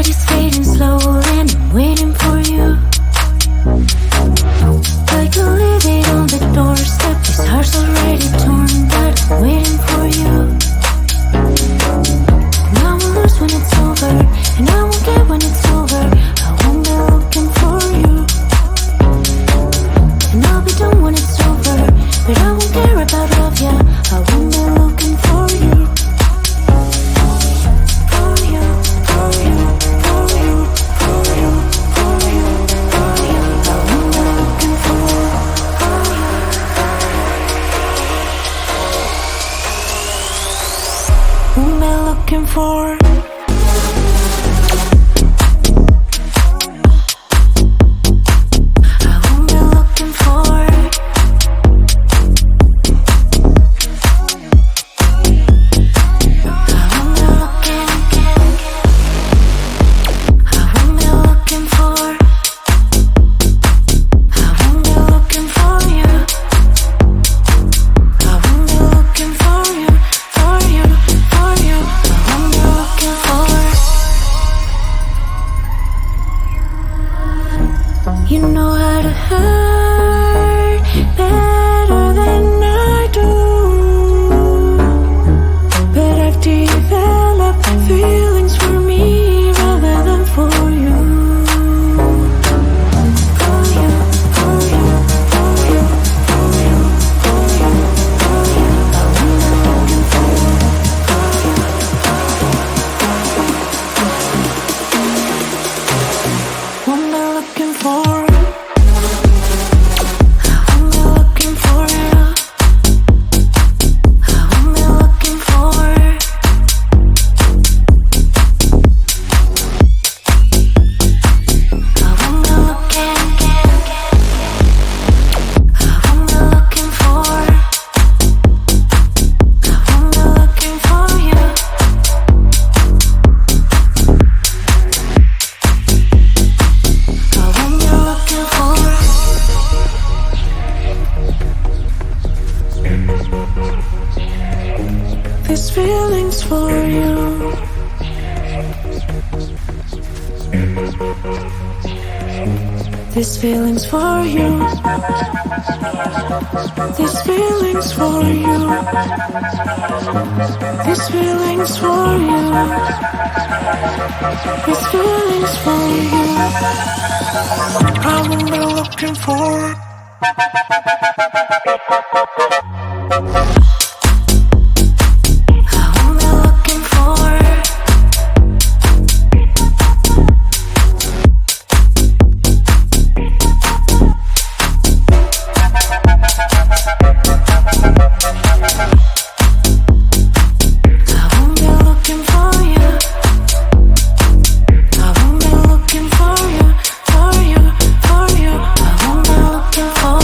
night is fading slow and I'm waiting for you. I can leave it on the doorstep. This heart's already torn, but I'm waiting for you. And I will lose when it's over, and I won't get when it's over. I won't be looking for you. And I'll be done when it's over, but I won't care about love, yeah. I won't be looking for you. For you, for you, for you, for you, for you, for you. I won't be looking for you. Won't be looking for. You know how to hurt better than I do, but I've developed feelings for me rather than for you. For you, for you, for you, for you, for you, for you. I'm looking for you. What am I looking for? These feelings for you. These feelings for you. These feelings for you. These feelings for you. These feelings for you. I will be looking for. For you, for you, I won't be looking for.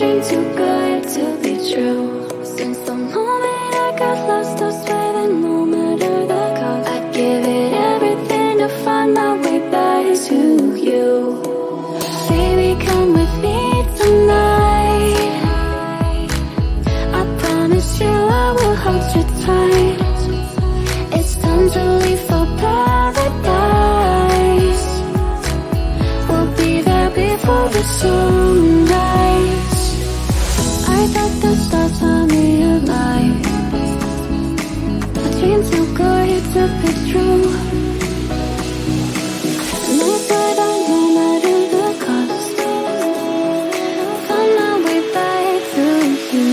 dream too good to be true. Since the moment I got lost, I swear that no matter the cost, I'd give it everything to find my way back to you. Baby, come with me tonight. I promise you I will hold you tight. It's time to leave for paradise. We'll be there before the sunrise. I thought the stars saw me alive. A dream too good to be true. And I said I no matter the cost, find my way back to you.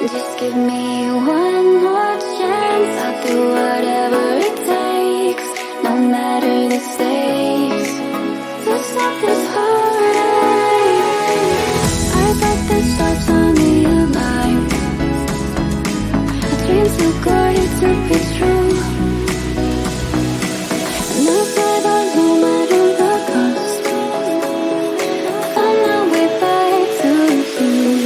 Just give me one more chance. I'll do whatever it takes, no matter the stakes, to stop this heartache. I thought the stars saw me alive. A dream too good to be true. And I said I no matter the cost, find my way back to you.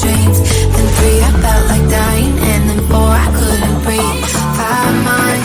Then 3, I felt like dying, and then 4, I couldn't breathe. 5 months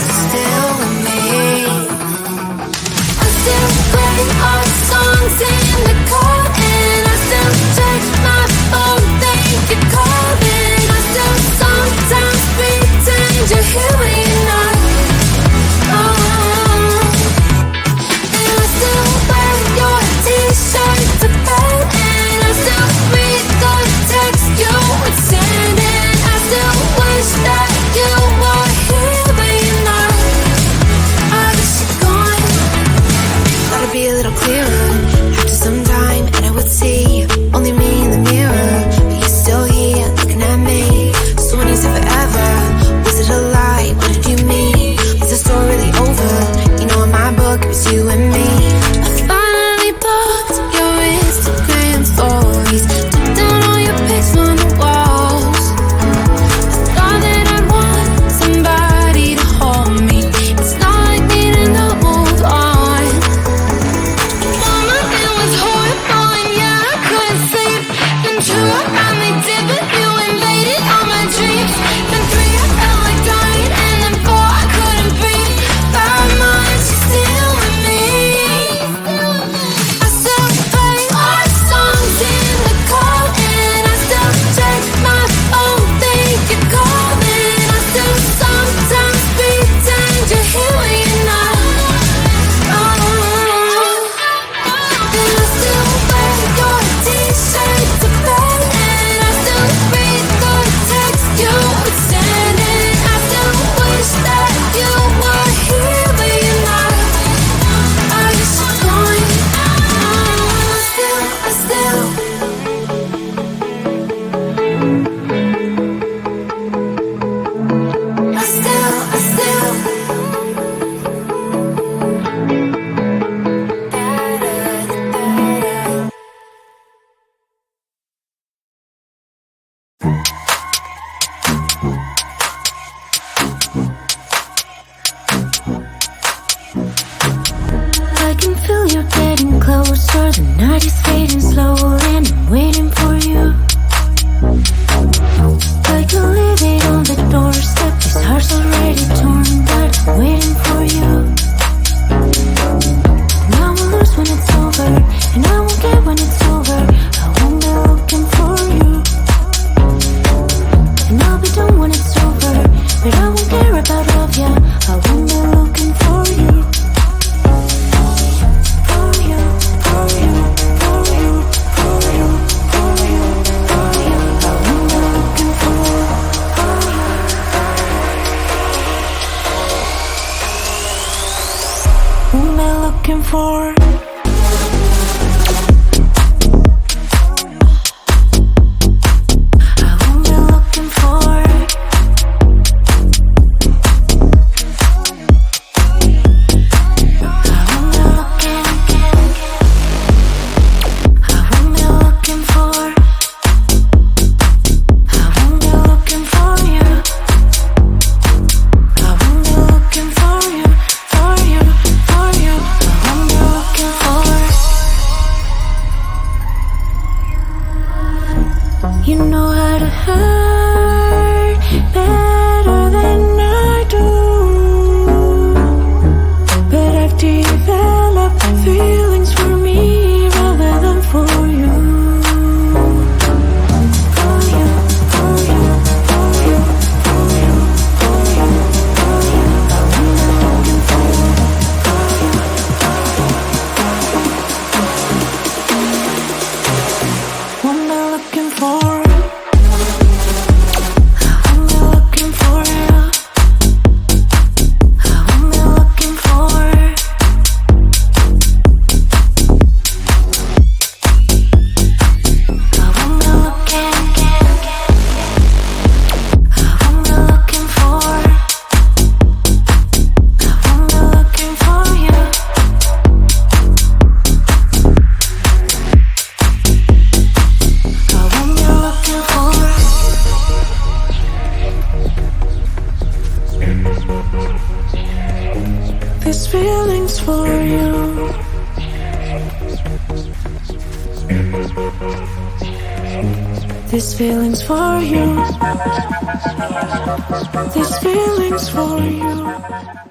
closer, the night is fading slow, and I'm waiting for you. I can leave it on the doorstep, this heart's already torn, but I'm waiting for you. And I will lose when it's over, and I won't get when it's over. I won't be looking for you. And I'll be done when it's over, but I won't care about love, yeah. I won't be looking for you. For you, for you, for you, for you, for you, for you. I won't be looking for you. Who am I looking for? You know how to hurt better than I do, but I've developed feelings for me rather than for you. For you, for you, for you, for you, for you, for you. I'm looking for you. What am I looking for? This feeling's for you. This feeling's for you. This feeling's for you.